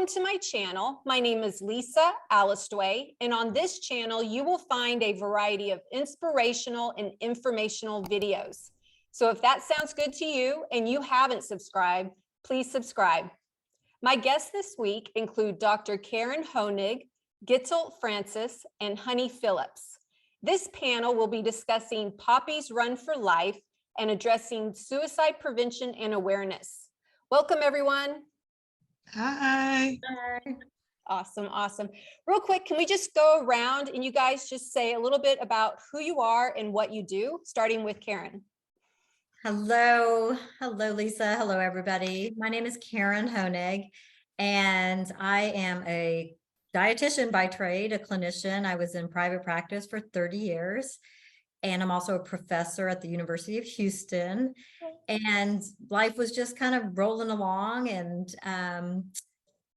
Welcome to my channel. My name is Lisa Alastuey, and on this channel, you will find a variety of inspirational and informational videos. So if that sounds good to you and you haven't subscribed, please subscribe. My guests this week include Dr. Caryn Honig, Gittel Francis, and Hunny Phillips. This panel will be discussing Poppy's Run for Life and addressing suicide prevention and awareness. Welcome, everyone. Hi. Hi. Awesome, awesome. Real quick, can we just go around and you guys just say a little bit about who you are and what you do, starting with Caryn. Hello, Lisa. Hello, everybody. My name is Caryn Honig, and I am a dietitian by trade, a clinician. I was in private practice for 30 years, and I'm also a professor at the University of Houston. And life was just kind of rolling along. And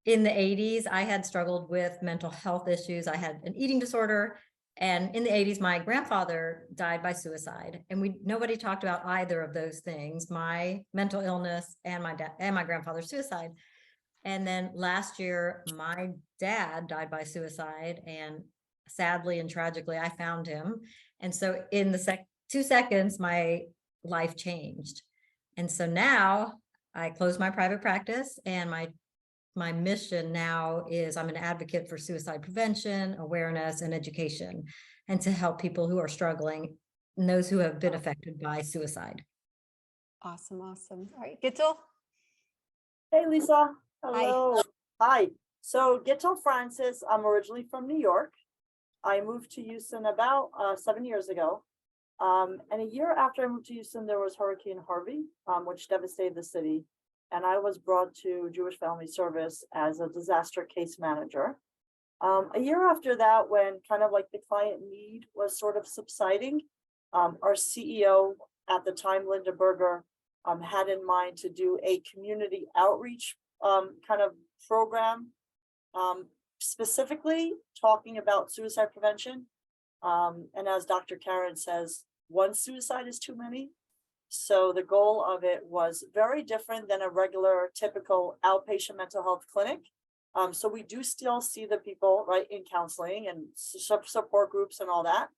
in the 80s, I had struggled with mental health issues. I had an eating disorder. And in the 80s, my grandfather died by suicide, and nobody talked about either of those things, my mental illness and my grandfather's suicide. And then last year, my dad died by suicide, and sadly and tragically, I found him. And so in the 2 seconds, my life changed. And so now I closed my private practice, and my mission now is I'm an advocate for suicide prevention, awareness, and education, and to help people who are struggling and those who have been affected by suicide. Awesome, awesome. All right, Gittel. Hey, Lisa. Hello. Hi. So Gittel Francis, I'm originally from New York. I moved to Houston about 7 years ago. And a year after I moved to Houston, there was Hurricane Harvey, which devastated the city. And I was brought to Jewish Family Service as a disaster case manager. A year after that, when kind of like the client need was sort of subsiding, our CEO at the time, Linda Berger, had in mind to do a community outreach kind of program, specifically talking about suicide prevention. And as Dr. Caryn says, one suicide is too many. So the goal of it was very different than a regular, typical outpatient mental health clinic. So we do still see the people, right, in counseling and support groups and all that,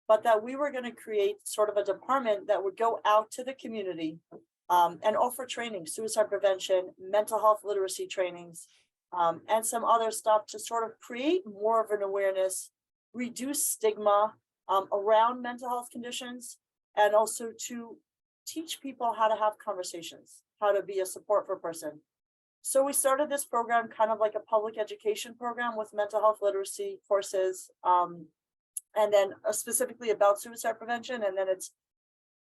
but that we were going to create sort of a department that would go out to the community and offer training, suicide prevention, mental health literacy trainings, and some other stuff to sort of create more of an awareness, reduce stigma around mental health conditions, and also to teach people how to have conversations, how to be a support for a person. So we started this program kind of like a public education program with mental health literacy courses, and then specifically about suicide prevention. And then it's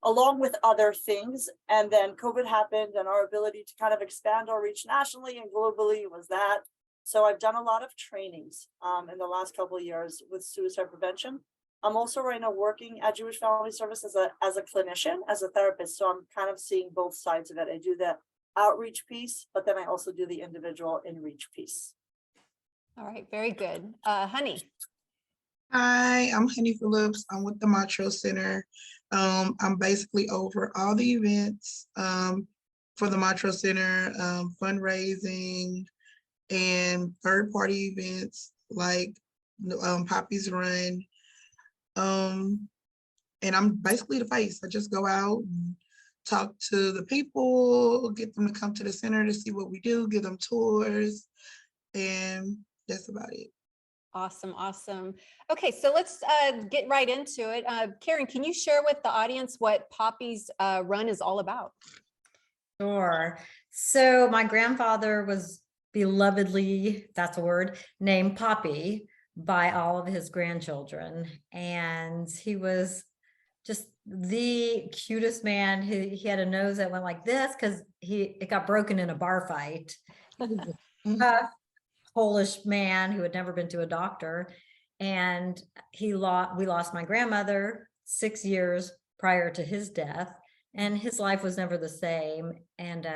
along with other things. And then COVID happened, and our ability to kind of expand our reach nationally and globally was that. So I've done a lot of trainings in the last couple of years with suicide prevention. I'm also right now working at Jewish Family Service as a clinician, as a therapist. So I'm kind of seeing both sides of it. I do the outreach piece, but then I also do the individual in-reach piece. All right, very good. Hunny. Hi, I'm Hunny Phillips. I'm with the Montrose Center. I'm basically over all the events for the Montrose Center, fundraising and third-party events like Poppy's Run. And I'm basically the face. I just go out and talk to the people, get them to come to the center to see what we do, give them tours, and that's about it. Awesome, awesome. Okay, so let's get right into it. Caryn, can you share with the audience what Poppy's Run is all about? Sure. So my grandfather was belovedly, that's a word, named Poppy by all of his grandchildren. And he was just the cutest man. He had a nose that went like this because it got broken in a bar fight. He was a tough Polish man who had never been to a doctor. And we lost my grandmother 6 years prior to his death, and his life was never the same. And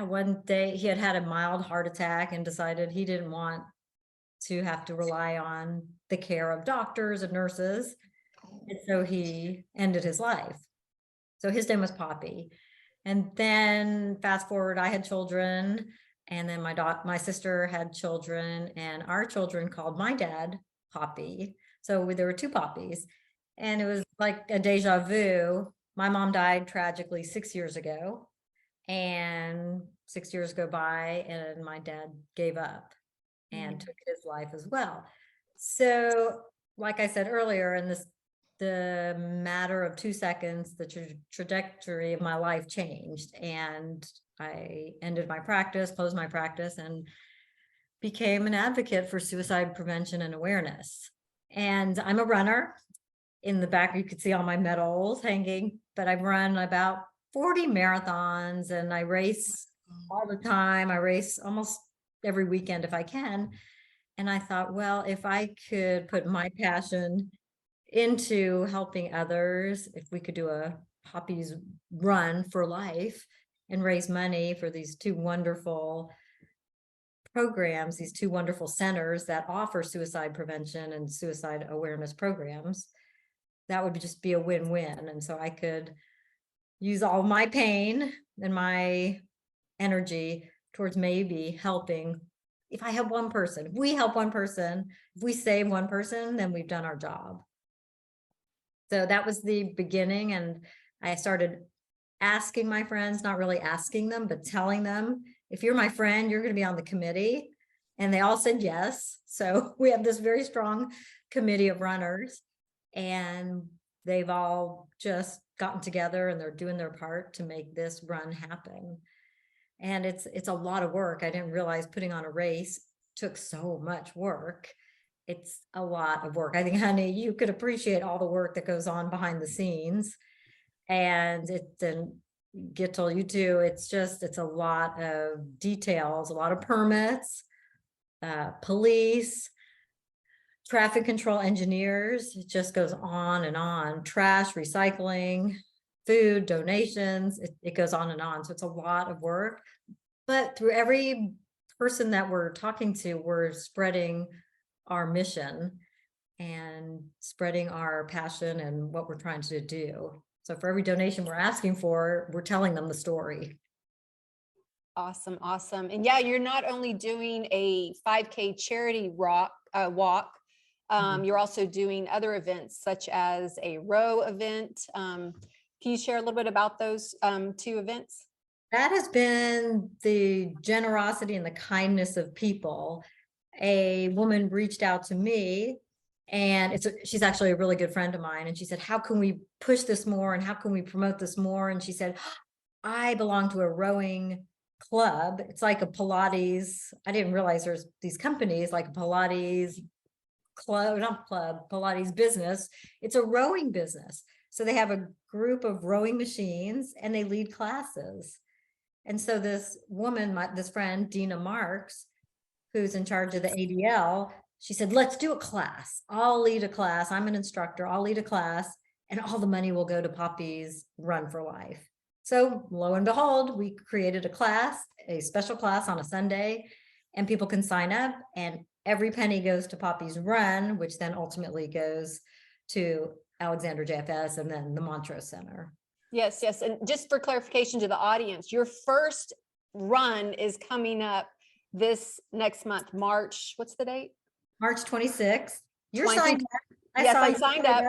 one day he had a mild heart attack and decided he didn't want to have to rely on the care of doctors and nurses. And so he ended his life. So his name was Poppy. And then fast forward, I had children. And then my sister had children, and our children called my dad Poppy. So there were two Poppies, and it was like a deja vu. My mom died tragically 6 years ago, and 6 years go by, and my dad gave up and took his life as well. So, like I said earlier, in the matter of 2 seconds, the trajectory of my life changed, and I ended my practice, closed my practice, and became an advocate for suicide prevention and awareness. And I'm a runner. In the back, you could see all my medals hanging, but I've run about 40 marathons, and I race all the time. I race almost every weekend if I can. And I thought, well, if I could put my passion into helping others, if we could do a Poppy's Run for Life and raise money for these two wonderful programs, these two wonderful centers that offer suicide prevention and suicide awareness programs, that would just be a win-win. And so I could use all my pain and my energy towards maybe helping. If I help one person, if we help one person, if we save one person, then we've done our job. So that was the beginning. And I started asking my friends, not really asking them, but telling them, if you're my friend, you're going to be on the committee. And they all said yes. So we have this very strong committee of runners, and they've all just gotten together and they're doing their part to make this run happen. And it's a lot of work. I didn't realize putting on a race took so much work. It's a lot of work. I think, Hunny, you could appreciate all the work that goes on behind the scenes. And Gittel, you too. It's a lot of details, a lot of permits, police, traffic control engineers. It just goes on and on. Trash, recycling, food, donations. It goes on and on. So it's a lot of work. But through every person that we're talking to, we're spreading our mission and spreading our passion and what we're trying to do. So for every donation we're asking for, we're telling them the story. Awesome. Awesome. And yeah, you're not only doing a 5K charity walk, you're also doing other events such as a row event. Can you share a little bit about those two events? That has been the generosity and the kindness of people. A woman reached out to me, and she's actually a really good friend of mine. And she said, how can we push this more? And how can we promote this more? And she said, I belong to a rowing club. It's like a Pilates. I didn't realize there's these companies like a Pilates club, not club, Pilates business. It's a rowing business. So they have a group of rowing machines and they lead classes. And so this woman, this friend, Dina Marks, who's in charge of the ADL, she said, let's do a class. I'll lead a class. I'm an instructor. I'll lead a class, and all the money will go to Poppy's Run for Life. So lo and behold, we created a class, a special class on a Sunday, and people can sign up, and every penny goes to Poppy's Run, which then ultimately goes to Alexander JFS and then the Montrose Center. Yes, yes. And just for clarification to the audience, your first run is coming up this next month, March, what's the date? March 26th. You're 20 signed up. Yes, I'm signed up.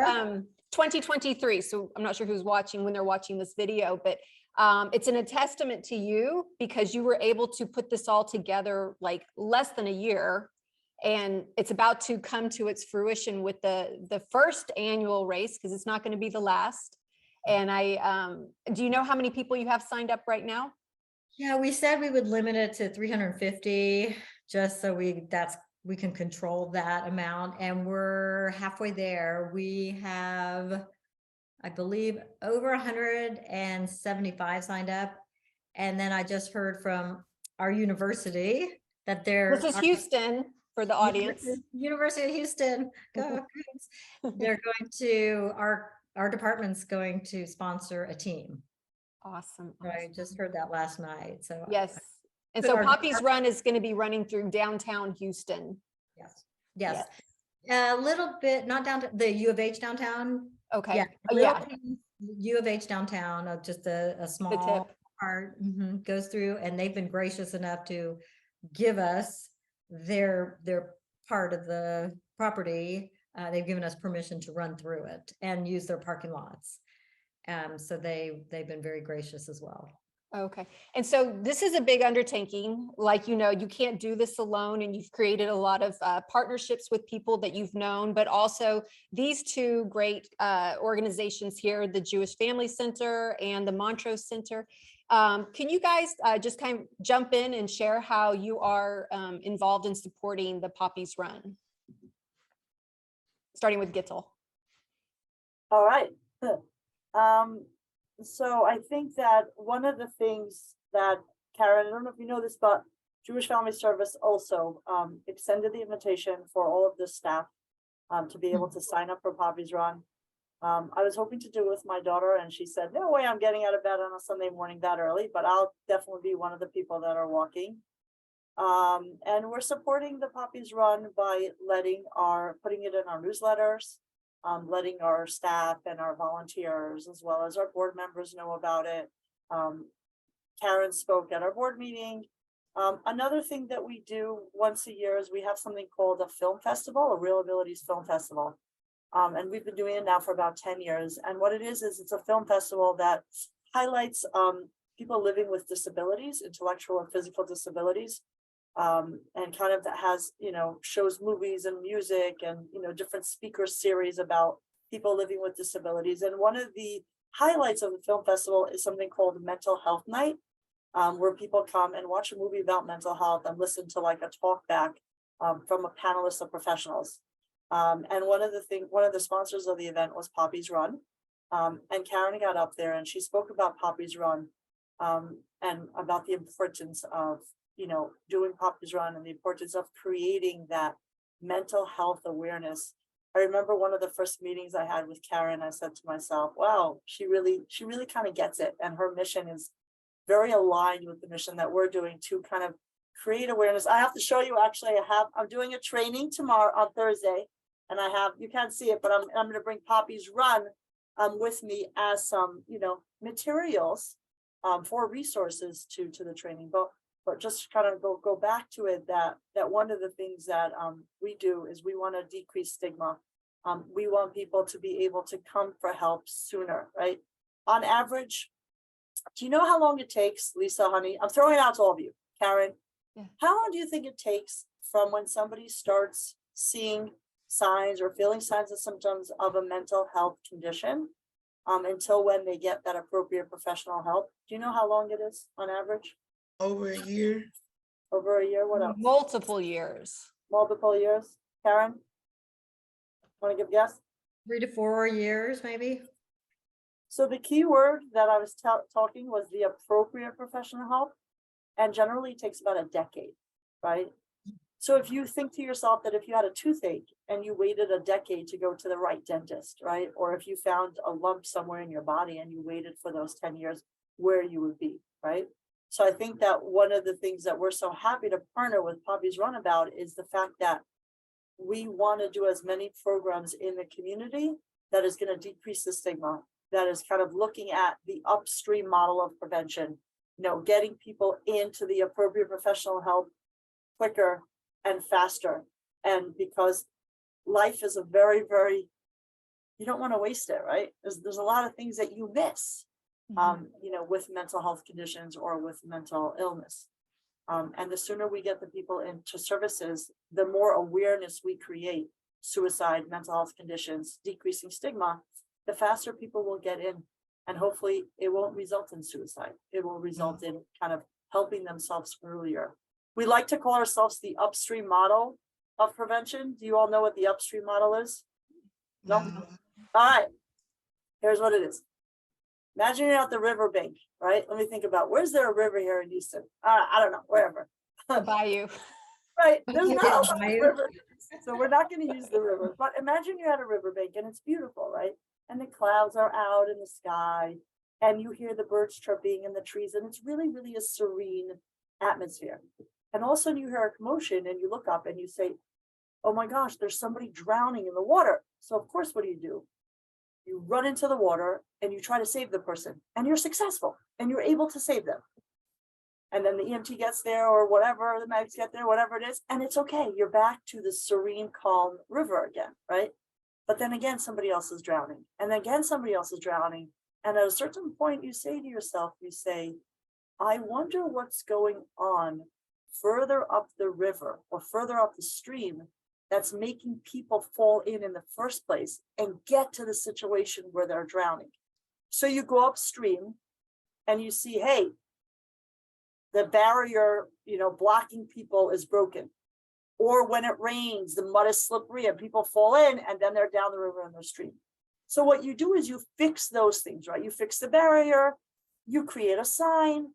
2023. So I'm not sure who's watching when they're watching this video, but it's a testament to you because you were able to put this all together like less than a year. And it's about to come to its fruition with the first annual race, because it's not going to be the last. And do you know how many people you have signed up right now? Yeah, we said we would limit it to 350, just so we can control that amount. And we're halfway there. We have, I believe, over 175 signed up. And then I just heard from our university that This is Houston for the audience. University of Houston. Go. They're going to, our department's going to sponsor a team. Awesome. So I just heard that last night. So yes. And so Poppy's Run is going to be running through downtown Houston. Yes. A little bit, not down to the U of H downtown. Okay. Yeah. U of H downtown, just a small part goes through, and they've been gracious enough to give us their part of the property. They've given us permission to run through it and use their parking lots. So they've been very gracious as well. Okay. And so this is a big undertaking. Like, you know, you can't do this alone, and you've created a lot of partnerships with people that you've known, but also these two great organizations here, the Jewish Family Center and the Montrose Center. Can you guys just kind of jump in and share how you are involved in supporting the Poppies Run? Starting with Gittel. All right. So I think that one of the things that, Caryn, I don't know if you know this, but Jewish Family Service also extended the invitation for all of the staff to be able to sign up for Poppies Run. I was hoping to do it with my daughter, and she said, no way I'm getting out of bed on a Sunday morning that early, but I'll definitely be one of the people that are walking. And we're supporting the Poppies Run by putting it in our newsletters, letting our staff and our volunteers, as well as our board members, know about it. Caryn spoke at our board meeting. Another thing that we do once a year is we have something called a film festival, a Real Abilities Film Festival. And we've been doing it now for about 10 years. And what it is it's a film festival that highlights people living with disabilities, intellectual and physical disabilities. And kind of that has, you know, shows movies and music and, you know, different speaker series about people living with disabilities. And one of the highlights of the film festival is something called Mental Health Night, where people come and watch a movie about mental health and listen to like a talk back from a panelist of professionals. And one of the sponsors of the event was Poppies Run. And Caryn got up there and she spoke about Poppies Run and about the importance of, you know, doing Poppies Run and the importance of creating that mental health awareness. I remember one of the first meetings I had with Caryn, I said to myself, wow, she really kind of gets it. And her mission is very aligned with the mission that we're doing to kind of create awareness. I have to show you, actually, I'm doing a training tomorrow on Thursday, and you can't see it, but I'm going to bring Poppies Run with me as some, you know, materials for resources to the training. But just kind of go back to it, that one of the things that we do is we want to decrease stigma. We want people to be able to come for help sooner, right? On average, do you know how long it takes, Lisa, honey? I'm throwing it out to all of you. Caryn, yeah. How long do you think it takes from when somebody starts seeing signs or feeling signs and symptoms of a mental health condition until when they get that appropriate professional help? Do you know how long it is on average? Over a year. Over a year. What else? Multiple years. Multiple years. Caryn, want to give a guess? 3 to 4 years, maybe. So the key word that I was talking was the appropriate professional help, and generally it takes about a decade, right? So if you think to yourself that if you had a toothache and you waited a decade to go to the right dentist, right? Or if you found a lump somewhere in your body and you waited for those 10 years, where you would be, right? So I think that one of the things that we're so happy to partner with Poppies Run about is the fact that we want to do as many programs in the community that is going to decrease the stigma, that is kind of looking at the upstream model of prevention, you know, getting people into the appropriate professional help quicker and faster. And because life is a very, very, you don't want to waste it, right? There's a lot of things that you miss, you know, with mental health conditions or with mental illness. And the sooner we get the people into services, the more awareness we create, suicide, mental health conditions, decreasing stigma, the faster people will get in. And hopefully it won't result in suicide. It will result in kind of helping themselves earlier. We like to call ourselves the upstream model of prevention. Do you all know what the upstream model is? No? All right. Here's what it is. Imagine you're at the riverbank, right? Let me think about, where's there a river here in Houston? I don't know, wherever. The bayou. Right, there's not a river. So we're not going to use the river. But imagine you're at a riverbank and it's beautiful, right? And the clouds are out in the sky and you hear the birds chirping in the trees, and it's really, really a serene atmosphere. And all of a sudden you hear a commotion and you look up and you say, oh my gosh, there's somebody drowning in the water. So of course, what do? you run into the water and you try to save the person, and you're successful and you're able to save them. And then the EMT gets there, or whatever, the medics get there, whatever it is, and it's okay. You're back to the serene, calm river again, right? But then again, somebody else is drowning, and again, somebody else is drowning. And at a certain point, you say to yourself, you say, I wonder what's going on further up the river or further up the stream that's making people fall in the first place and get to the situation where they're drowning. So you go upstream and you see, hey, the barrier, blocking people is broken. Or when it rains, the mud is slippery and people fall in, and then they're down the river in the stream. So what you do is you fix those things, right? You fix the barrier, you create a sign,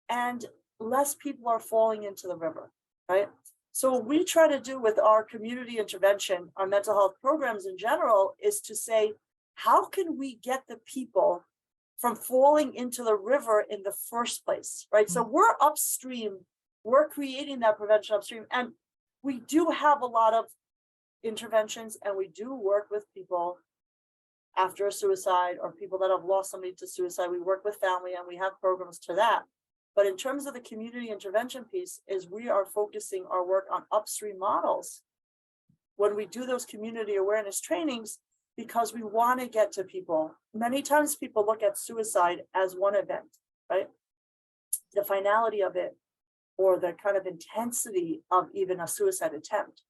and less people are falling into the river, right? So what we try to do with our community intervention, our mental health programs in general, is to say, how can we get the people from falling into the river in the first place, right? So we're upstream, we're creating that prevention upstream, and we do have a lot of interventions, and we do work with people after a suicide or people that have lost somebody to suicide. We work with family and we have programs to that. But in terms of the community intervention piece, is we are focusing our work on upstream models when we do those community awareness trainings, because we want to get to people. Many times people look at suicide as one event, right? The finality of it, or the kind of intensity of even a suicide attempt,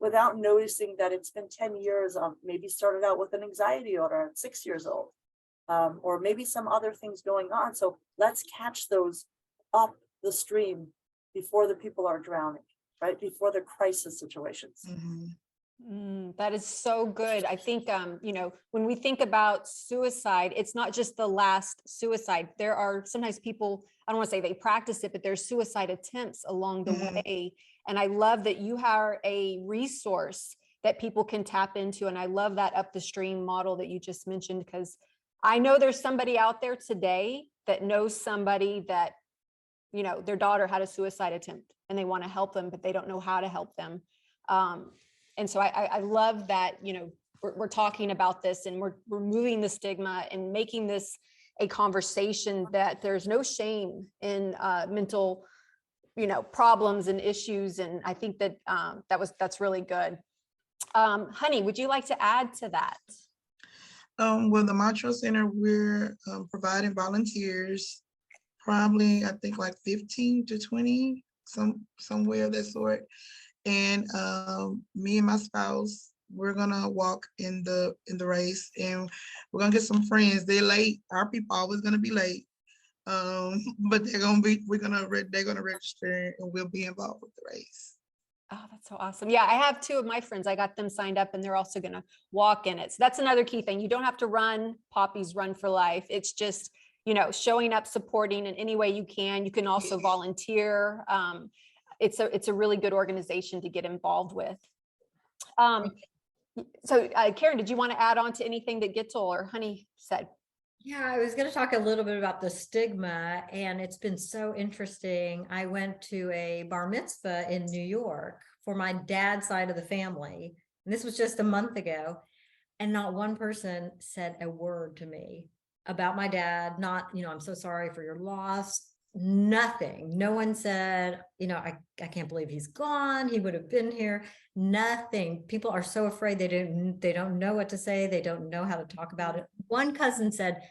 without noticing that it's been 10 years of maybe started out with an anxiety disorder at 6 years old, or maybe some other things going on. So let's catch those up the stream before the people are drowning, right? Before the crisis situations. That is so good. I think, when we think about suicide, it's not just the last suicide. There are sometimes people, I don't want to say they practice it, but there's suicide attempts along the way. And I love that you are a resource that people can tap into. And I love that up the stream model that you just mentioned, because I know there's somebody out there today that knows somebody that, their daughter had a suicide attempt and they want to help them, but they don't know how to help them. And so I love that, we're talking about this, and we're removing the stigma and making this a conversation, that there's no shame in mental, problems and issues. And I think that that's really good. Hunny, would you like to add to that? Well, the Montrose Center, we're providing volunteers, probably I think like 15 to 20, somewhere of that sort. And me and my spouse, we're gonna walk in the race, and we're gonna get some friends. They're late. Our people always gonna be late, but they're gonna register, and we'll be involved with the race. Oh, that's so awesome. Yeah, I have 2 of my friends. I got them signed up, and they're also going to walk in it. So that's another key thing. You don't have to run Poppy's Run for Life. It's just, showing up, supporting in any way you can. You can also volunteer. It's a really good organization to get involved with. So Caryn, did you want to add on to anything that Gittel or Hunny said? Yeah, I was going to talk a little bit about the stigma, and it's been so interesting. I went to a bar mitzvah in New York for my dad's side of the family, and this was just a month ago, and not one person said a word to me about my dad. Not, I'm so sorry for your loss. Nothing. No one said, I can't believe he's gone. He would have been here. Nothing. People are so afraid. They don't know what to say. They don't know how to talk about it. One cousin said,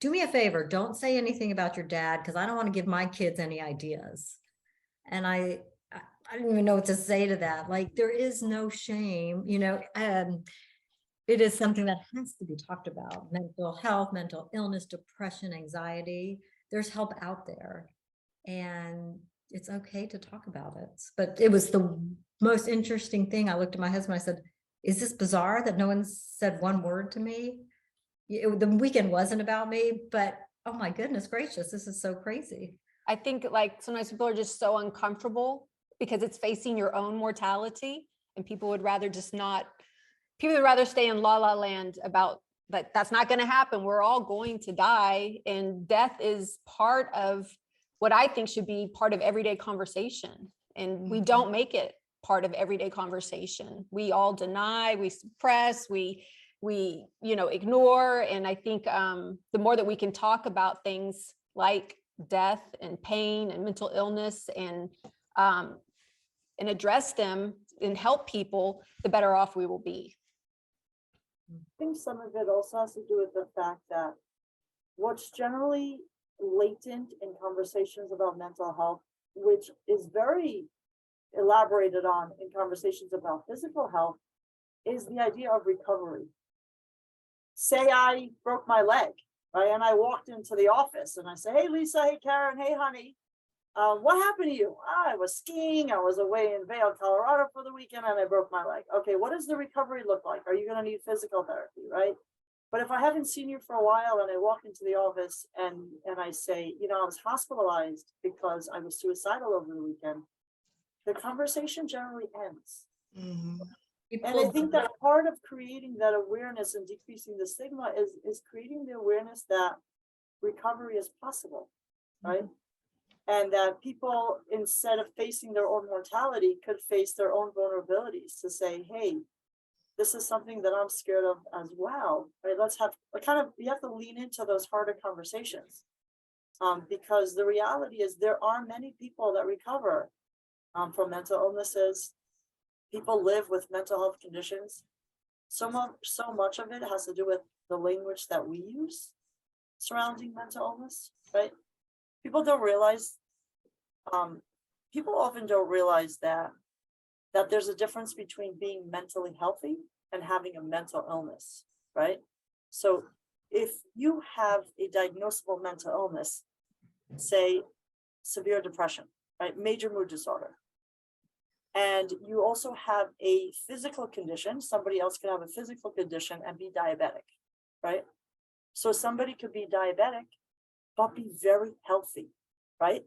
do me a favor, don't say anything about your dad, because I don't want to give my kids any ideas. And I didn't even know what to say to that. Like, there is no shame, it is something that has to be talked about. Mental health, mental illness, depression, anxiety. There's help out there, and it's okay to talk about it. But it was the most interesting thing. I looked at my husband, I said, is this bizarre that no one said one word to me? The weekend wasn't about me, but oh my goodness gracious, this is so crazy. I think sometimes people are just so uncomfortable because it's facing your own mortality, and people would rather stay in la la land about that. That's not going to happen. We're all going to die, and death is part of what I think should be part of everyday conversation. And we don't make it part of everyday conversation. We all deny, we suppress, we ignore. And I think the more that we can talk about things like death and pain and mental illness and address them and help people, the better off we will be. I think some of it also has to do with the fact that what's generally latent in conversations about mental health, which is very elaborated on in conversations about physical health, is the idea of recovery. Say I broke my leg, right? And I walked into the office and I say, hey, Lisa, hey, Caryn, hey, honey, what happened to you? I was skiing. I was away in Vail, Colorado for the weekend and I broke my leg. Okay, what does the recovery look like? Are you going to need physical therapy, right? But if I haven't seen you for a while and I walk into the office and I say, I was hospitalized because I was suicidal over the weekend, the conversation generally ends. Mhm. And I think that part of creating that awareness and decreasing the stigma is creating the awareness that recovery is possible, right? And that people, instead of facing their own mortality, could face their own vulnerabilities to say, hey, this is something that I'm scared of as well, right? You have to lean into those harder conversations because the reality is there are many people that recover from mental illnesses. People live with mental health conditions. So much of it has to do with the language that we use surrounding mental illness, right? People often don't realize that there's a difference between being mentally healthy and having a mental illness, right? So if you have a diagnosable mental illness, say severe depression, right? Major mood disorder, and you also have a physical condition, somebody else could have a physical condition and be diabetic, right? So somebody could be diabetic, but be very healthy, right?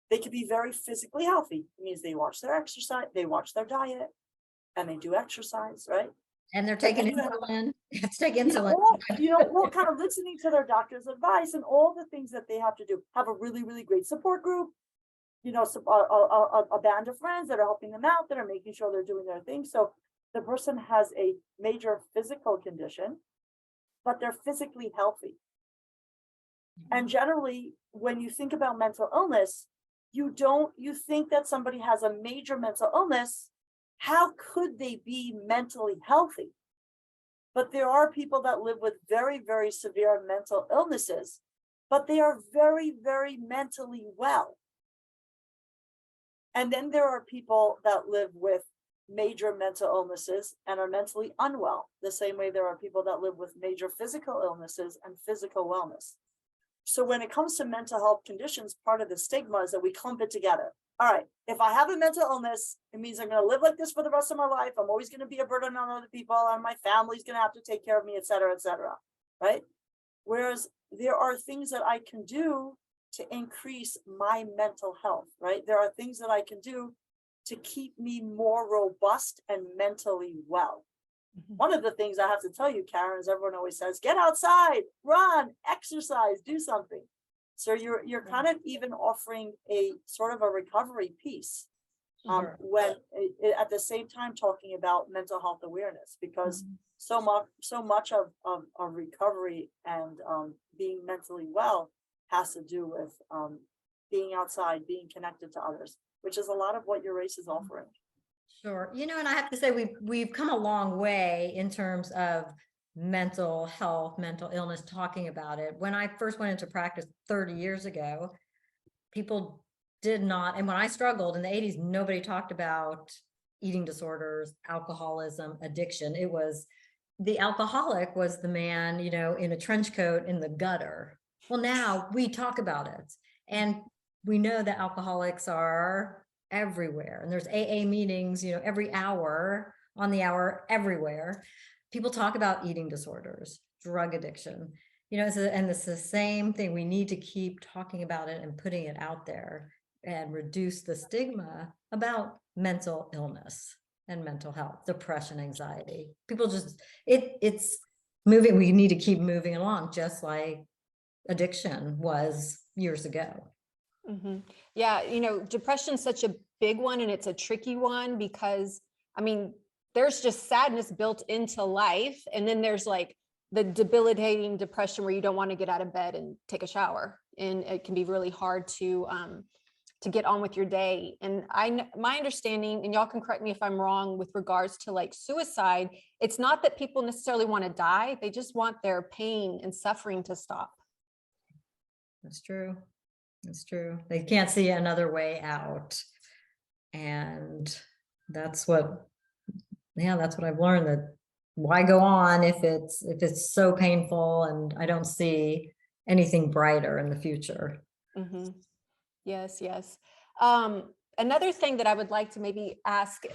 They could be very physically healthy. It means they watch their exercise, they watch their diet, and they do exercise, right? And they're taking insulin. Let's take insulin. All kind of listening to their doctor's advice and all the things that they have to do. Have a really, really great support group. A band of friends that are helping them out, that are making sure they're doing their thing. So the person has a major physical condition, but they're physically healthy. And generally, when you think about mental illness, you think that somebody has a major mental illness. How could they be mentally healthy? But there are people that live with very, very severe mental illnesses, but they are very, very mentally well. And then there are people that live with major mental illnesses and are mentally unwell. The same way there are people that live with major physical illnesses and physical wellness. So when it comes to mental health conditions, part of the stigma is that we clump it together. All right, if I have a mental illness, it means I'm going to live like this for the rest of my life. I'm always going to be a burden on other people, and my family's going to have to take care of me, et cetera, right? Whereas there are things that I can do to increase my mental health, right? There are things that I can do to keep me more robust and mentally well. One of the things I have to tell you, Caryn, is everyone always says, get outside, run, exercise, do something. So you're kind of even offering a sort of a recovery piece when at the same time talking about mental health awareness, because so much of recovery and being mentally well has to do with being outside, being connected to others, which is a lot of what your race is offering. Sure. And I have to say we've come a long way in terms of mental health, mental illness, talking about it. When I first went into practice 30 years ago, people did not, and when I struggled in the 80s, nobody talked about eating disorders, alcoholism, addiction. It was the alcoholic was the man, in a trench coat in the gutter. Well, now we talk about it, and we know that alcoholics are everywhere, and there's AA meetings, every hour, on the hour, everywhere. People talk about eating disorders, drug addiction, and it's the same thing. We need to keep talking about it and putting it out there and reduce the stigma about mental illness and mental health, depression, anxiety. People just, it's moving. We need to keep moving along, just like addiction was years ago. Yeah, depression is such a big one, and it's a tricky one because, there's just sadness built into life. And then there's like the debilitating depression where you don't want to get out of bed and take a shower. And it can be really hard to get on with your day. And my understanding, and y'all can correct me if I'm wrong with regards to like suicide, it's not that people necessarily want to die. They just want their pain and suffering to stop. That's true. That's true. They can't see another way out. And that's what I've learned, that why go on if it's so painful and I don't see anything brighter in the future. Mm-hmm. Yes, yes. Another thing that I would like to maybe ask,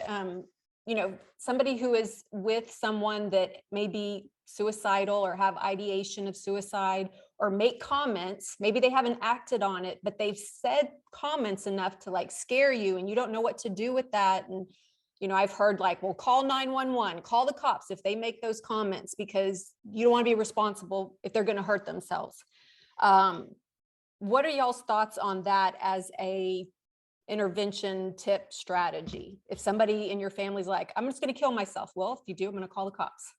somebody who is with someone that may be suicidal or have ideation of suicide or make comments, maybe they haven't acted on it, but they've said comments enough to like scare you and you don't know what to do with that. And, I've heard like, well, call 911, call the cops if they make those comments, because you don't want to be responsible if they're going to hurt themselves. What are y'all's thoughts on that as a intervention tip strategy? If somebody in your family's like, I'm just going to kill myself. Well, if you do, I'm going to call the cops.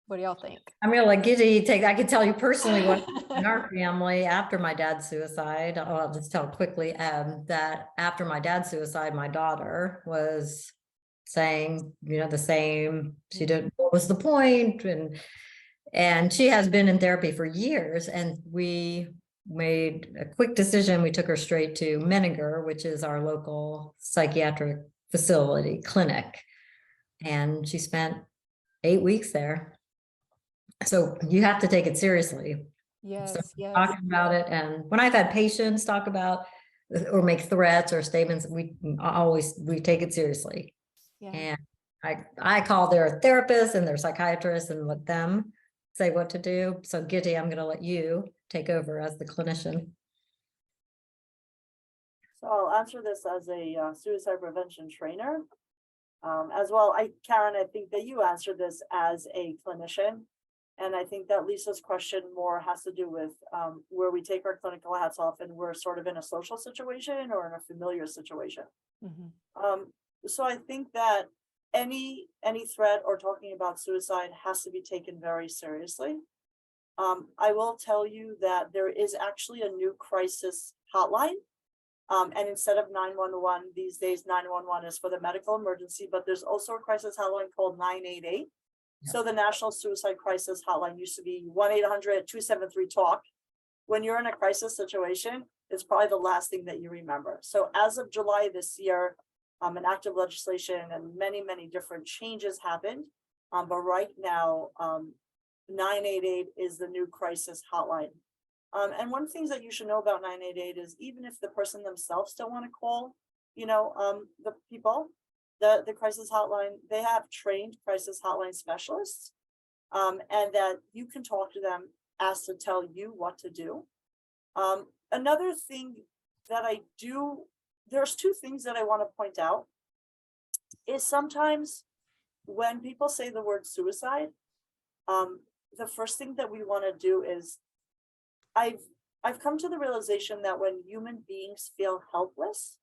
What do y'all think? I'm gonna let Gitty take, I can tell you personally what in our family after my dad's suicide, I'll just tell quickly, that after my dad's suicide, my daughter was saying, the same, she didn't, what was the point? And she has been in therapy for years, and we made a quick decision. We took her straight to Menninger, which is our local psychiatric facility clinic. And she spent 8 weeks there. So you have to take it seriously. Yes, So yes. talking about it, and when I've had patients talk about or make threats or statements, we take it seriously. Yeah. And I call their therapist and their psychiatrist and let them say what to do. So Gitty, I'm going to let you take over as the clinician. So I'll answer this as a suicide prevention trainer. As well, Caryn, I think that you answered this as a clinician. And I think that Lisa's question more has to do with where we take our clinical hats off and we're sort of in a social situation or in a familiar situation. Mm-hmm. So I think that any threat or talking about suicide has to be taken very seriously. I will tell you that there is actually a new crisis hotline. And instead of 911 these days, 911 is for the medical emergency, but there's also a crisis hotline called 988. So the National Suicide Crisis Hotline used to be 1-800-273-TALK. When you're in a crisis situation, it's probably the last thing that you remember. So as of July this year, an active legislation and many, many different changes happened. But right now, 988 is the new crisis hotline. And one of the things that you should know about 988 is even if the person themselves don't want to call, the people, the crisis hotline, they have trained crisis hotline specialists, and that you can talk to them, ask to tell you what to do. Another thing that I do, there's two things that I want to point out, is sometimes when people say the word suicide, the first thing that we want to do is, I've come to the realization that when human beings feel helpless,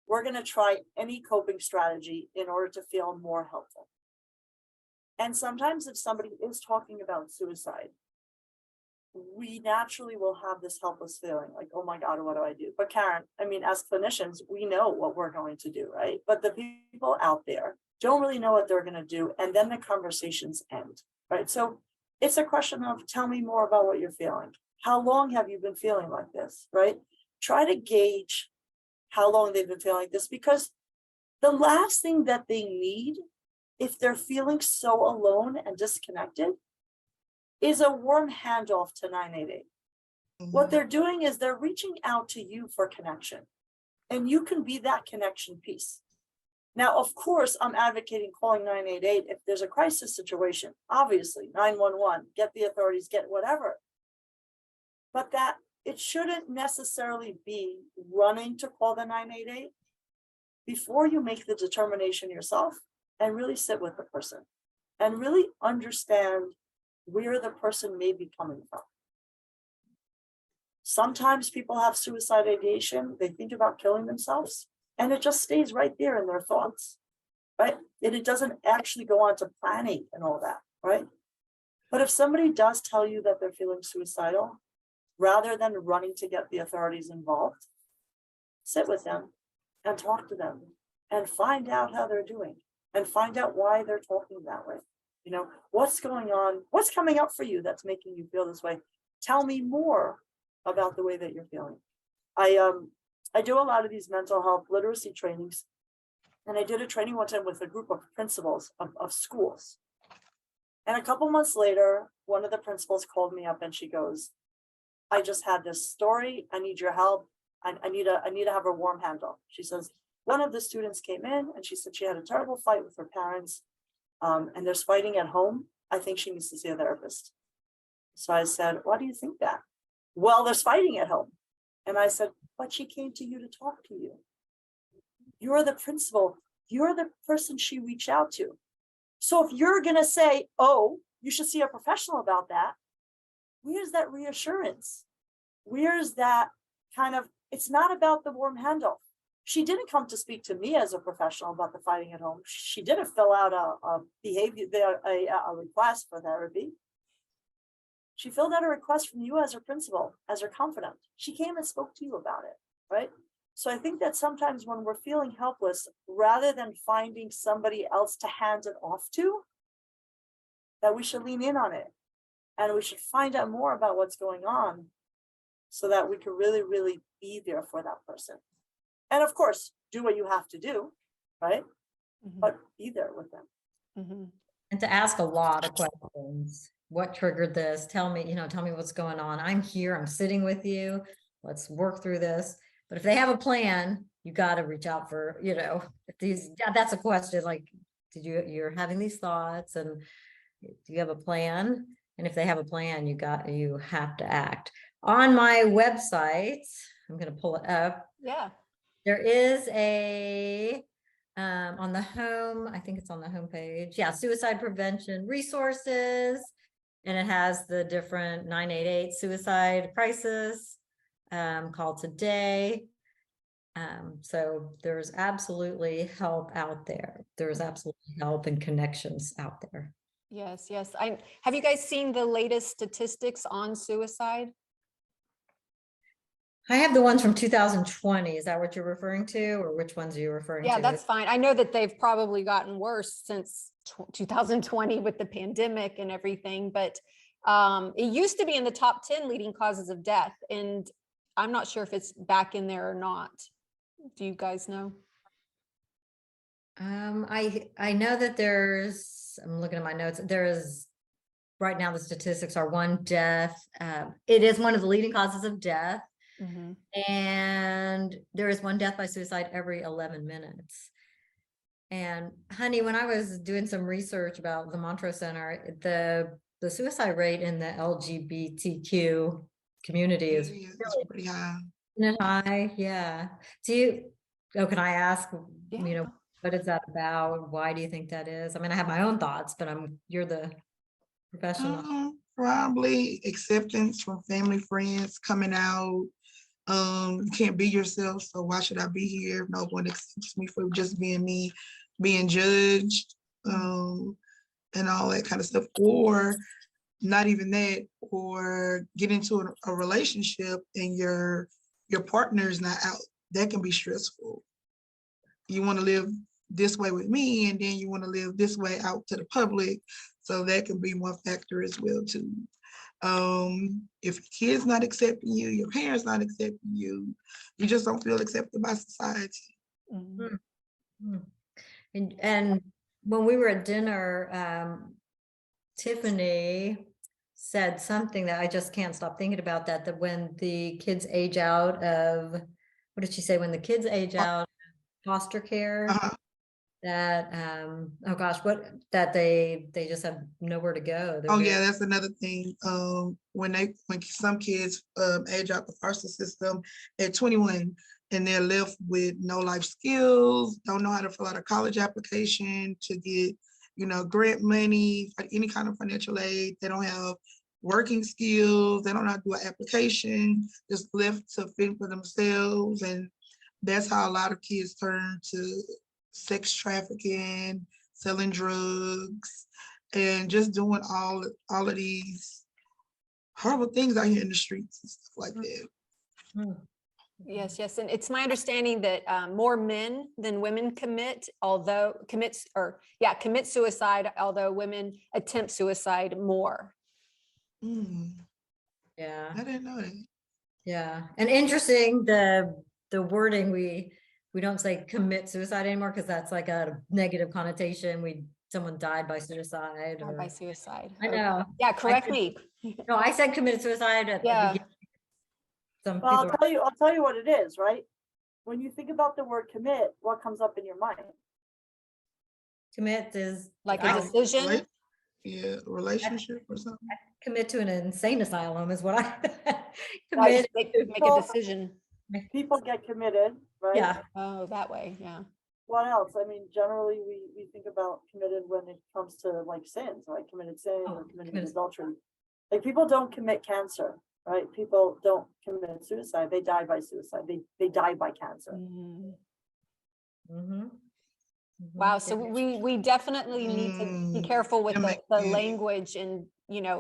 we're going to try any coping strategy in order to feel more helpful. And sometimes if somebody is talking about suicide, we naturally will have this helpless feeling like, oh my God, what do I do? But Caryn, I mean, as clinicians, we know what we're going to do, right? But the people out there don't really know what they're going to do. And then the conversations end, right? So it's a question of, tell me more about what you're feeling. How long have you been feeling like this, right? Try to gauge how long they've been feeling like this, because the last thing that they need, if they're feeling so alone and disconnected, is a warm handoff to 988. Mm-hmm. What they're doing is they're reaching out to you for connection, and you can be that connection piece. Now, of course, I'm advocating calling 988 if there's a crisis situation, obviously 911, get the authorities, get whatever. But that it shouldn't necessarily be running to call the 988 before you make the determination yourself and really sit with the person and really understand where the person may be coming from. Sometimes people have suicide ideation, they think about killing themselves, and it just stays right there in their thoughts. right? And it doesn't actually go on to planning and all that, right? But if somebody does tell you that they're feeling suicidal, rather than running to get the authorities involved, sit with them and talk to them and find out how they're doing and find out why they're talking that way. You know, what's going on? What's coming up for you that's making you feel this way? Tell me more about the way that you're feeling. I do a lot of these mental health literacy trainings, and I did a training one time with a group of principals of schools. And a couple months later, one of the principals called me up and she goes, I just had this story. I need your help. I need to have a warm handle. She says, one of the students came in and she said she had a terrible fight with her parents, and there's fighting at home. I think she needs to see a therapist. So I said, why do you think that? Well, there's fighting at home. And I said, but she came to you to talk to you. You're the principal. You're the person she reached out to. So if you're going to say, oh, you should see a professional about that, where's that reassurance? Where's that kind of, it's not about the warm handle. She didn't come to speak to me as a professional about the fighting at home. She didn't fill out a request for therapy. She filled out a request from you as her principal, as her confidant. She came and spoke to you about it, right? So I think that sometimes when we're feeling helpless, rather than finding somebody else to hand it off to, that we should lean in on it and we should find out more about what's going on so that we can really, really be there for that person. And of course, do what you have to do, right? Mhm. But be there with them. Mhm. And to ask a lot of questions. What triggered this? Tell me what's going on. I'm here, I'm sitting with you. Let's work through this. But if they have a plan, you got to reach out for, that's a question like, you're having these thoughts and do you have a plan? And if they have a plan, you have to act. On my website, I'm going to pull it up. Yeah. There is on the home, I think it's on the homepage. Yeah, suicide prevention resources. And it has the different 988 suicide crisis, call today. So there's absolutely help out there. There's absolutely help and connections out there. Yes. Have you guys seen the latest statistics on suicide? I have the ones from 2020. Is that what you're referring to, or which ones are you referring to? Yeah, that's fine. I know that they've probably gotten worse since 2020 with the pandemic and everything, but it used to be in the top 10 leading causes of death. And I'm not sure if it's back in there or not. Do you guys know? I know that I'm looking at my notes. There's right now the statistics are one death. It is one of the leading causes of death. Mm-hmm. And there is one death by suicide every 11 minutes. And Hunny, when I was doing some research about the Montrose Center, the suicide rate in the LGBTQ community is It's pretty high. high. Yeah. Can I ask, Yeah. what is that about? Why do you think that is? I mean, I have my own thoughts, but you're the professional. Probably acceptance from family, friends coming out. You can't be yourself, so why should I be here if no one accepts me for just being me, being judged, and all that kind of stuff, or not even that, or get into a relationship and your partner is not out. That can be stressful. You want to live this way with me, and then you want to live this way out to the public, so that can be one factor as well too. If your kid's not accepting you, your parents not accepting you, you just don't feel accepted by society. Mm-hmm. And when we were at dinner, Tiffany said something that I just can't stop thinking about, that when the kids age out of, what did she say? When the kids age out of foster care, that that they just have nowhere to go. Yeah, that's another thing. When some kids age out the foster system at 21 and they're left with no life skills, don't know how to fill out a college application to get, grant money, any kind of financial aid. They don't have working skills. They don't know how to do an application, just left to fend for themselves. And that's how a lot of kids turn to sex trafficking, selling drugs, and just doing all of these horrible things out here in the streets and stuff like that. Mm. Yes, yes. And it's my understanding that more men than women commit suicide, although women attempt suicide more. Yeah. I didn't know that. Yeah, and interesting, the wording, we don't say commit suicide anymore because that's like a negative connotation. Someone died by suicide Or or by suicide. I Okay. know. Yeah, correct me. No, I said committed suicide at the Yeah. beginning. Some Well, people I'll tell you what it is, right? When you think about the word commit, what comes up in your mind? commit is Like I a decision. Relationship or something. commit to an insane asylum is what I Right, commit. make a decision. People get committed, right? Yeah, Oh, that way, yeah. What else? I mean, generally, we think about committed when it comes to like sins, right? Committed sin or committed adultery. Like people don't commit cancer, right? People don't commit suicide. They die by suicide. They die by cancer. Mhm. mhm. Wow, so we definitely need to be careful with the language and,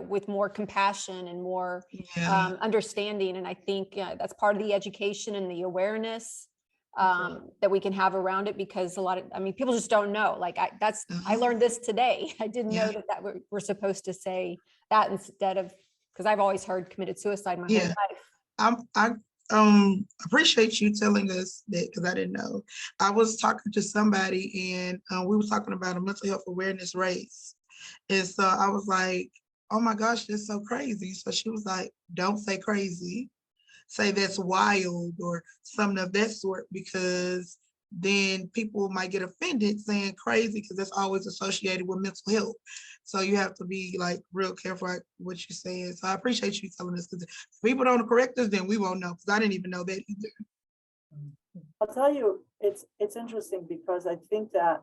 with more compassion and more understanding. And I think that's part of the education and the awareness that we can have around it, because people just don't know. Like I learned this today. I didn't know that we're supposed to say that instead of, because I've always heard committed suicide my whole life. I appreciate you telling us that, because I didn't know. I was talking to somebody and we were talking about a mental health awareness race. And so I was like, oh my gosh, that's so crazy. So she was like, don't say crazy. Say that's wild or something of that sort, because then people might get offended saying crazy because that's always associated with mental health. So you have to be like real careful what you're saying. So I appreciate you telling us, because if people don't correct us, then we won't know, because I didn't even know that either. I'll tell you, it's interesting because I think that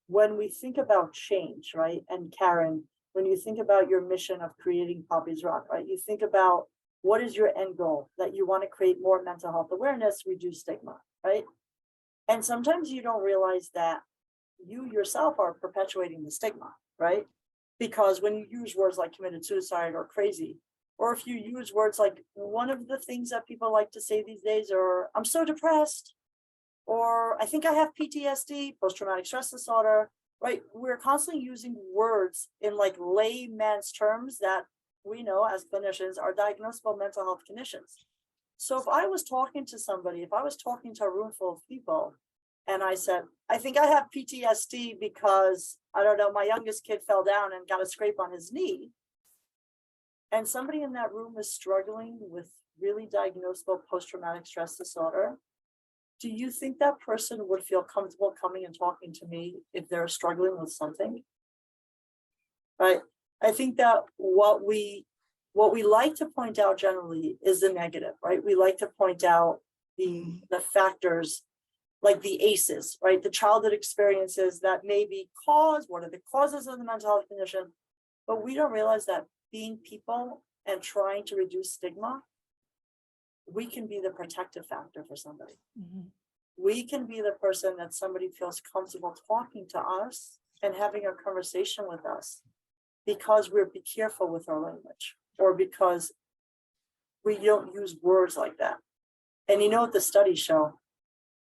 when we think about change, right? And Caryn, when you think about your mission of creating Poppy's Rock, right? You think about what is your end goal, that you want to create more mental health awareness, reduce stigma, right? And sometimes you don't realize that you yourself are perpetuating the stigma, right? Because when you use words like committed suicide or crazy, or if you use words like, one of the things that people like to say these days are, I'm so depressed, or I think I have PTSD, post-traumatic stress disorder, right? We're constantly using words in like layman's terms that we know as clinicians are diagnosable mental health conditions. So if I was talking to somebody, if I was talking to a room full of people and I said, I think I have PTSD because, I don't know, my youngest kid fell down and got a scrape on his knee, and somebody in that room is struggling with really diagnosable post-traumatic stress disorder, do you think that person would feel comfortable coming and talking to me if they're struggling with something? Right? I think that what we like to point out generally is the negative, right? We like to point out the factors like the ACEs, right? The childhood experiences that may be caused, what are the causes of the mental health condition? But we don't realize that being people and trying to reduce stigma, we can be the protective factor for somebody. Mhm. We can be the person that somebody feels comfortable talking to us and having a conversation with us, because we're be careful with our language, or because we don't use words like that. And you know what the studies show?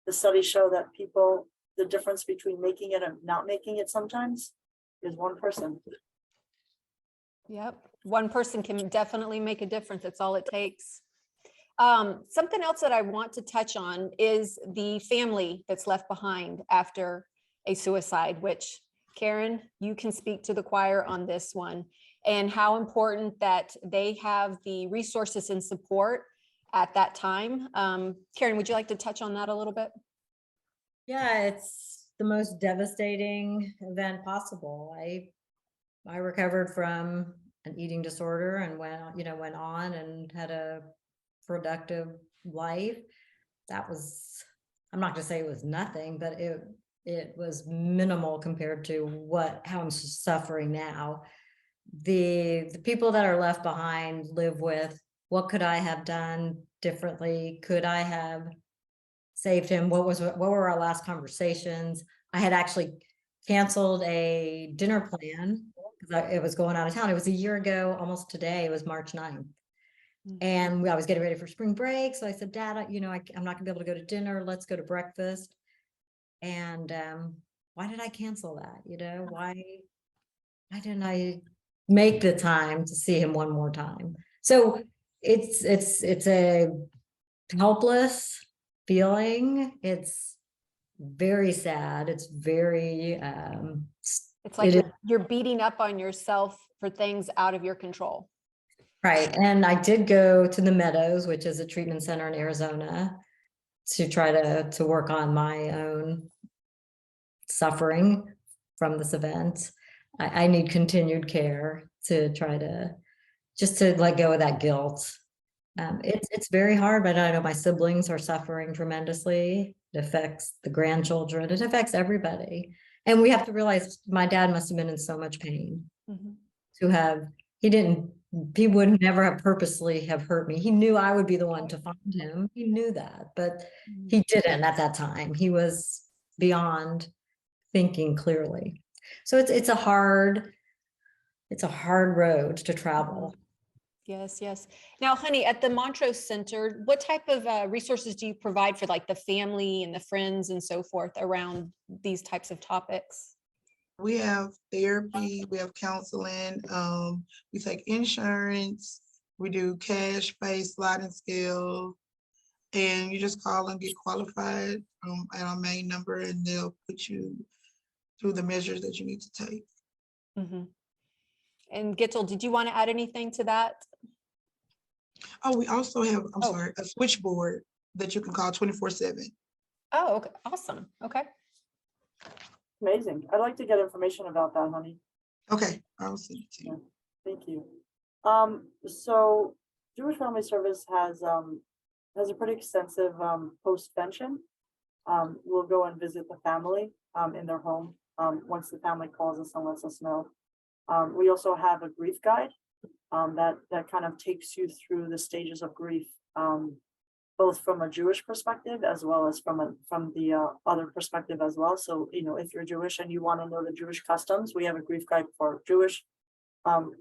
The studies show that people, the difference between making it and not making it sometimes is one person. Yep. One person can definitely make a difference. That's all it takes. Something else that I want to touch on is the family that's left behind after a suicide, which Caryn, you can speak to the choir on this one, and how important that they have the resources and support at that time. Caryn, would you like to touch on that a little bit? Yeah, it's the most devastating event possible. I recovered from an eating disorder and went on and had a productive life. That was, I'm not gonna say it was nothing, but it was minimal compared to how I'm suffering now. The people that are left behind live with, what could I have done differently? Could I have saved him? What were our last conversations? I had actually canceled a dinner plan because it was going out of town. It was a year ago, almost today. It was March 9th. And I was getting ready for spring break. So I said, Dad, I'm not gonna be able to go to dinner. Let's go to breakfast. And why did I cancel that? Why didn't I make the time to see him one more time? So it's a helpless feeling. It's very sad. It's very It's like you're beating up on yourself for things out of your control. right. And I did go to the Meadows, which is a treatment center in Arizona, to try to work on my own suffering from this event. I need continued care to try to let go of that guilt. It's very hard, but I know my siblings are suffering tremendously. It affects the grandchildren. It affects everybody. And we have to realize my dad must have been in so much pain to have, he would never have purposely have hurt me. He knew I would be the one to find him. He knew that, but he didn't at that time. He was beyond thinking clearly. So it's a hard road to travel. Yes, yes. Now, Hunny, at the Montrose Center, what type of resources do you provide for like the family and the friends and so forth around these types of topics? We have therapy, we have counseling, we take insurance, we do cash-based sliding scale, and you just call and get qualified at our main number, and they'll put you through the measures that you need to take. And Gittel, did you want to add anything to that? Oh, we also have, a switchboard that you can call 24/7. Oh, okay. Awesome. Okay. Amazing. I'd like to get information about that, Hunny. Okay, I'll send it to you. Thank you. So Jewish Family Service has a pretty extensive postvention. We'll go and visit the family in their home once the family calls us and lets us know. We also have a grief guide that kind of takes you through the stages of grief, both from a Jewish perspective as well as from the other perspective as well. So, if you're Jewish and you want to know the Jewish customs, we have a grief guide for Jewish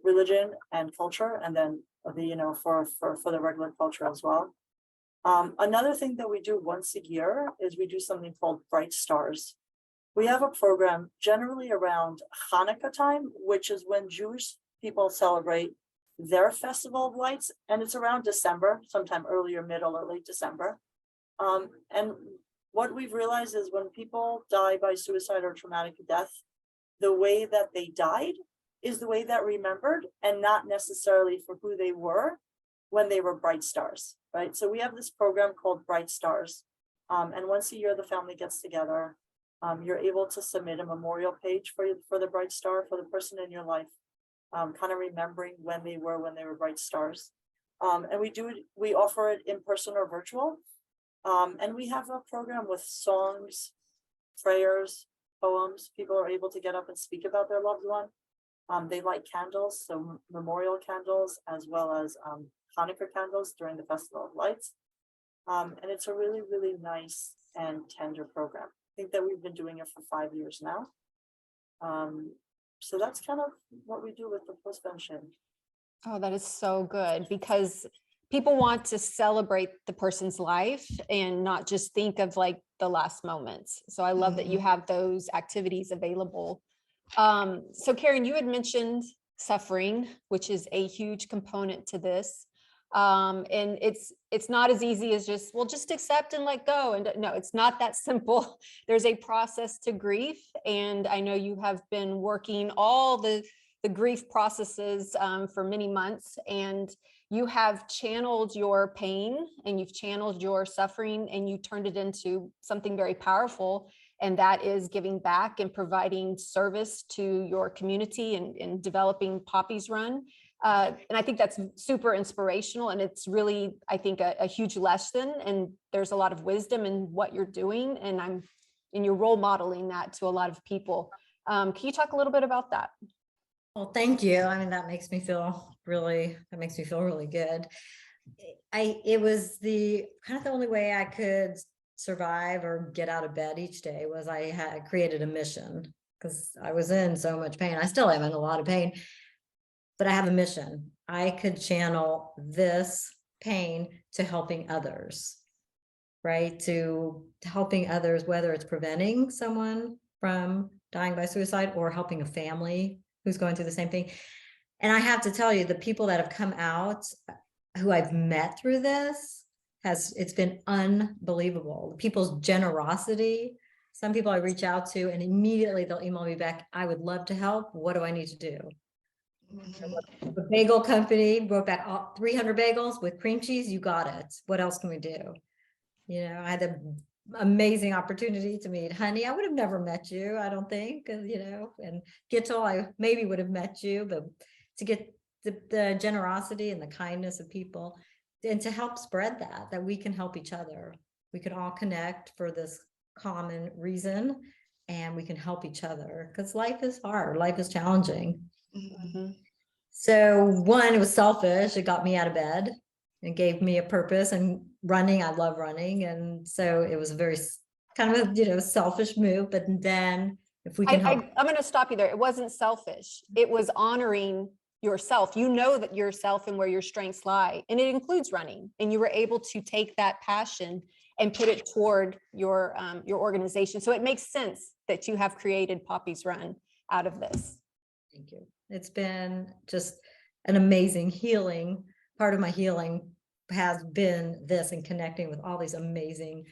religion and culture, and then for the regular culture as well. Another thing that we do once a year is we do something called Bright Stars. We have a program generally around Hanukkah time, which is when Jewish people celebrate their festival of lights, and it's around December, sometime earlier, middle or late December. And what we've realized is when people die by suicide or traumatic death, the way that they died is the way that remembered, and not necessarily for who they were when they were bright stars, right? So we have this program called Bright Stars. And once a year, the family gets together. You're able to submit a memorial page for the bright star, for the person in your life, kind of remembering when they were bright stars. And we offer it in person or virtual. And we have a program with songs, prayers, poems. People are able to get up and speak about their loved one. They light candles, so memorial candles, as well as Hanukkah candles during the Festival of Lights. And it's a really, really nice and tender program. I think that we've been doing it for 5 years now. So that's kind of what we do with the postvention. Oh, that is so good, because people want to celebrate the person's life and not just think of like the last moments. So I love that you have those activities available. So Caryn, you had mentioned suffering, which is a huge component to this. And it's not as easy as just accept and let go. And no, it's not that simple. There's a process to grief. And I know you have been working all the grief processes for many months, and you have channeled your pain and you've channeled your suffering, and you turned it into something very powerful. And that is giving back and providing service to your community and developing Poppy's Run. And I think that's super inspirational, and it's really, I think, a huge lesson, and there's a lot of wisdom in what you're doing, and you're role modeling that to a lot of people. Can you talk a little bit about that? Well, thank you. I mean, that makes me feel really good. It was the only way I could survive or get out of bed each day was I had created a mission, because I was in so much pain. I still am in a lot of pain, but I have a mission. I could channel this pain to helping others, right? To helping others, whether it's preventing someone from dying by suicide or helping a family who's going through the same thing. And I have to tell you, the people that have come out who I've met through this it's been unbelievable. People's generosity. Some people I reach out to and immediately they'll email me back, I would love to help. What do I need to do? Mhm. The bagel company wrote back 300 bagels with cream cheese. You got it. What else can we do? You know, I had the amazing opportunity to meet Hunny. I would have never met you, I don't think, you know, and Gittel, I maybe would have met you, but to get the generosity and the kindness of people and to help spread that we can help each other. We can all connect for this common reason and we can help each other because life is hard. Life is challenging. Mhm. So one, it was selfish. It got me out of bed and gave me a purpose, and running, I love running. And so it was a very kind of a, you know, selfish move, but then if we can help. I'm going to stop you there. It wasn't selfish. It was honoring yourself. You know that yourself and where your strengths lie, and it includes running. And you were able to take that passion and put it toward your organization. So it makes sense that you have created Poppy's Run out of this. Thank you. It's been just an amazing healing. Part of my healing has been this and connecting with all these amazing,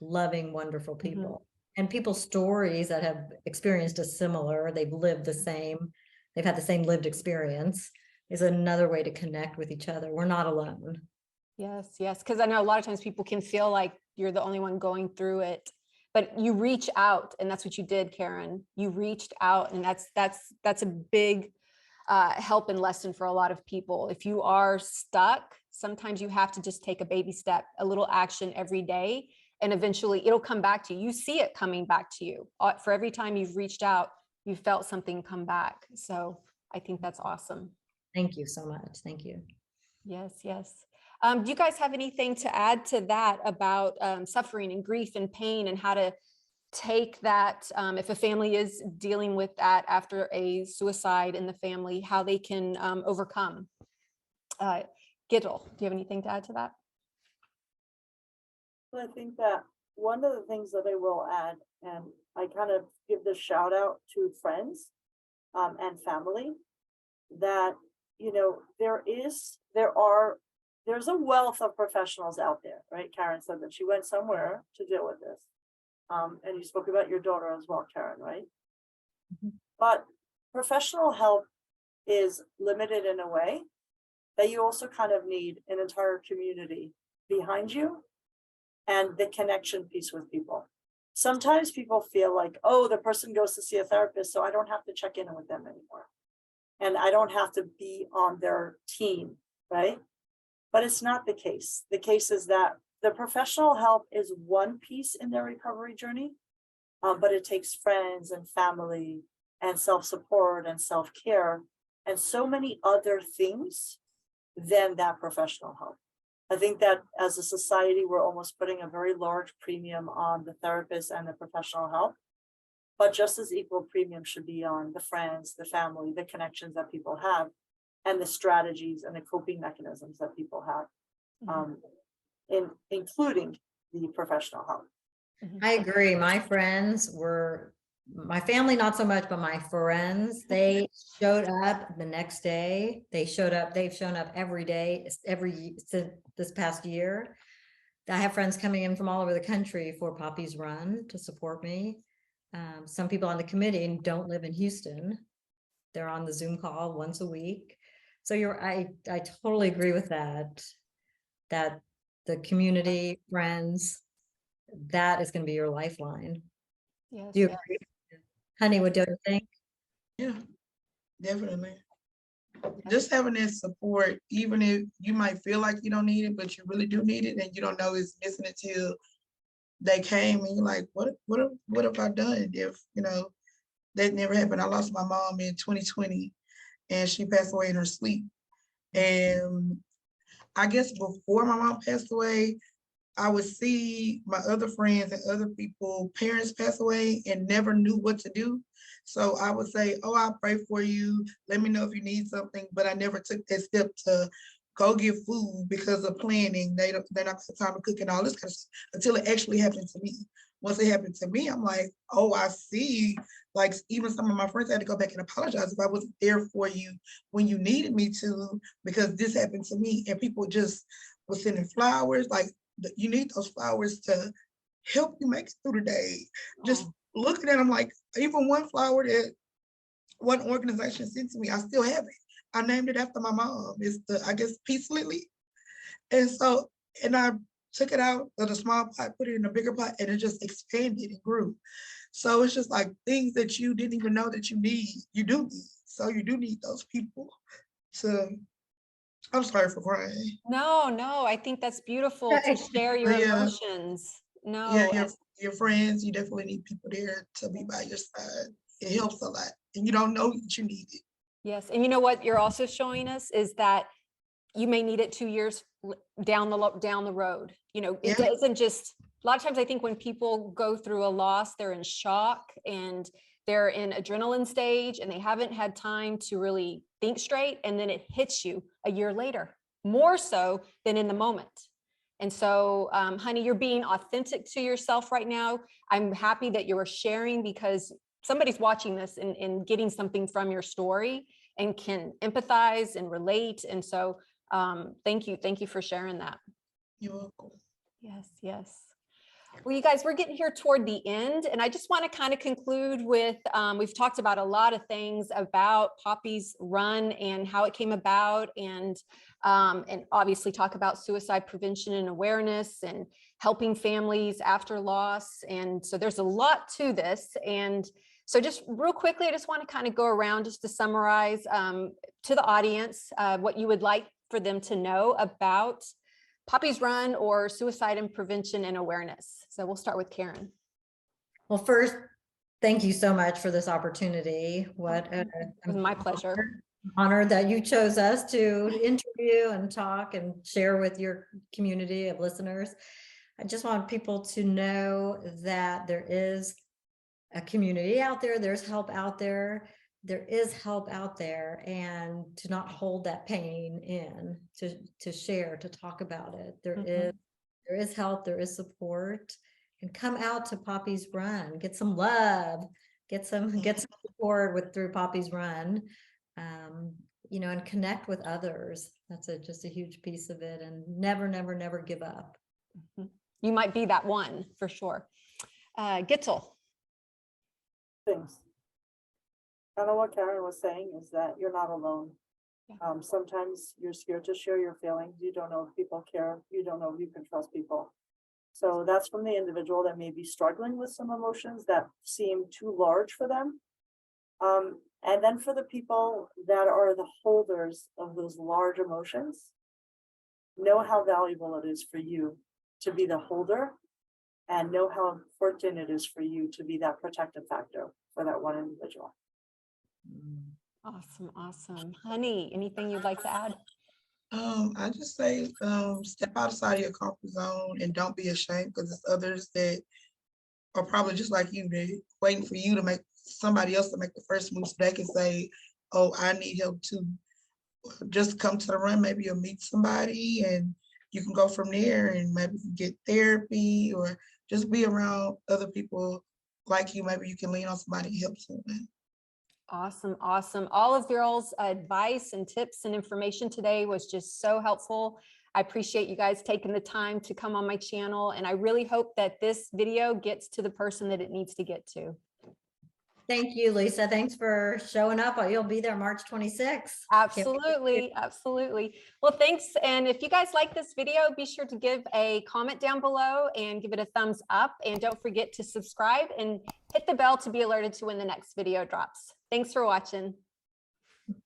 loving, wonderful people and people's stories that have experienced a similar, they've lived the same, they've had the same lived experience is another way to connect with each other. We're not alone. Yes, yes. Because I know a lot of times people can feel like you're the only one going through it, but you reach out, and that's what you did, Caryn. You reached out, and that's a big help and lesson for a lot of people. If you are stuck, sometimes you have to just take a baby step, a little action every day, and eventually it'll come back to you. You see it coming back to you. For every time you've reached out, you felt something come back. So I think that's awesome. Thank you so much. Thank you. Yes, yes. Do you guys have anything to add to that about suffering and grief and pain and how to take that if a family is dealing with that after a suicide in the family, how they can overcome? Gittel, do you have anything to add to that? I think that one of the things that I will add, and I kind of give this shout out to friends and family, that, you know, there's a wealth of professionals out there, right? Caryn said that she went somewhere to deal with this. And you spoke about your daughter as well, Caryn, right? But professional help is limited in a way that you also kind of need an entire community behind you and the connection piece with people. Sometimes people feel like, oh, the person goes to see a therapist, so I don't have to check in with them anymore. And I don't have to be on their team, right? But it's not the case. The case is that the professional help is one piece in their recovery journey, but it takes friends and family and self-support and self-care and so many other things than that professional help. I think that as a society, we're almost putting a very large premium on the therapist and the professional help, but just as equal premium should be on the friends, the family, the connections that people have, and the strategies and the coping mechanisms that people have, including the professional help. I agree. My family, not so much, but my friends, they showed up the next day. They've shown up every day, this past year. I have friends coming in from all over the country for Poppy's Run to support me. Some people on the committee don't live in Houston. They're on the Zoom call once a week. So I totally agree with that the community, friends, that is going to be your lifeline. Yes. Do you agree? Hunny, what do you think? Yeah, definitely. Just having that support, even if you might feel like you don't need it, but you really do need it, and you don't know it's missing until they came, and you're like, what have I done if, you know, that never happened? I lost my mom in 2020, and she passed away in her sleep. And I guess before my mom passed away, I would see my other friends and other people, parents pass away and never knew what to do. So I would say, oh, I'll pray for you. Let me know if you need something. But I never took that step to go get food because of planning. They're not gonna have time to cook and all this kind of stuff until it actually happened to me. Once it happened to me, I'm like, oh, I see. Like even some of my friends had to go back and apologize if I wasn't there for you when you needed me to, because this happened to me. And people just were sending flowers. Like you need those flowers to help you make it through the day. Just looking at them, like even one flower that one organization sent to me, I still have it. I named it after my mom. It's the, I guess, Peace Lily. And so, and I took it out of the small pot, put it in a bigger pot, and it just expanded and grew. So it's just like things that you didn't even know that you need, you do need. So you do need those people to, I'm sorry for crying. No, no, I think that's beautiful to share your Yeah. emotions. Yeah, No, your friends, you definitely need people there to be by your side. It helps a lot. And you don't know that you need it. yes. And you know what you're also showing us is that you may need it 2 years down the road. You know, it Yeah. doesn't just, a lot of times I think when people go through a loss, they're in shock and they're in adrenaline stage and they haven't had time to really think straight. And then it hits you a year later, more so than in the moment. And so, honey, you're being authentic to yourself right now. I'm happy that you were sharing because somebody's watching this and getting something from your story and can empathize and relate. And so thank you for sharing that. You're welcome. Yes, yes. Well, you guys, we're getting here toward the end, and I just want to kind of conclude with, we've talked about a lot of things about Poppy's Run and how it came about, and obviously talk about suicide prevention and awareness and helping families after loss. And so there's a lot to this. And so just real quickly, I just want to kind of go around just to summarize to the audience what you would like for them to know about Poppy's Run or suicide and prevention and awareness. So we'll start with Caryn. Well, first, thank you so much for this opportunity. What It was my pleasure. Honor that you chose us to interview and talk and share with your community of listeners. I just want people to know that there is a community out there, there's help out there. There is help out there, and to not hold that pain in, to share, to talk about it. There is help, there is support, and come out to Poppy's Run, get some love, get some support through Poppy's Run, you know, and connect with others. That's just a huge piece of it, and never give up. You might be that one for sure. Gittel. Things. Kind of what Caryn was saying is that you're not alone. Yeah. Sometimes you're scared to share your feelings. You don't know if people care. You don't know if you can trust people. So that's from the individual that may be struggling with some emotions that seem too large for them. And then for the people that are the holders of those large emotions, know how valuable it is for you to be the holder, and know how important it is for you to be that protective factor for that one individual. Awesome, awesome. Honey, anything you'd like to add? I just say step outside of your comfort zone and don't be ashamed, because there's others that are probably just like you, they're waiting for you to make somebody else to make the first move so they can say, oh, I need help too. Just come to the run, maybe you'll meet somebody and you can go from there, and maybe you can get therapy or just be around other people like you. Maybe you can lean on somebody and help someone. Awesome, awesome. All of y'all's advice and tips and information today was just so helpful. I appreciate you guys taking the time to come on my channel, and I really hope that this video gets to the person that it needs to get to. Thank you, Lisa. Thanks for showing up. You'll be there March 26th. Absolutely, absolutely. Well, thanks. And if you guys like this video, be sure to give a comment down below and give it a thumbs up. And don't forget to subscribe and hit the bell to be alerted to when the next video drops. Thanks for watching.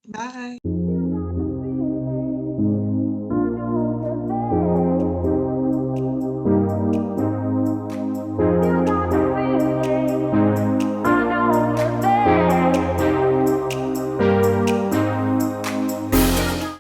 Bye.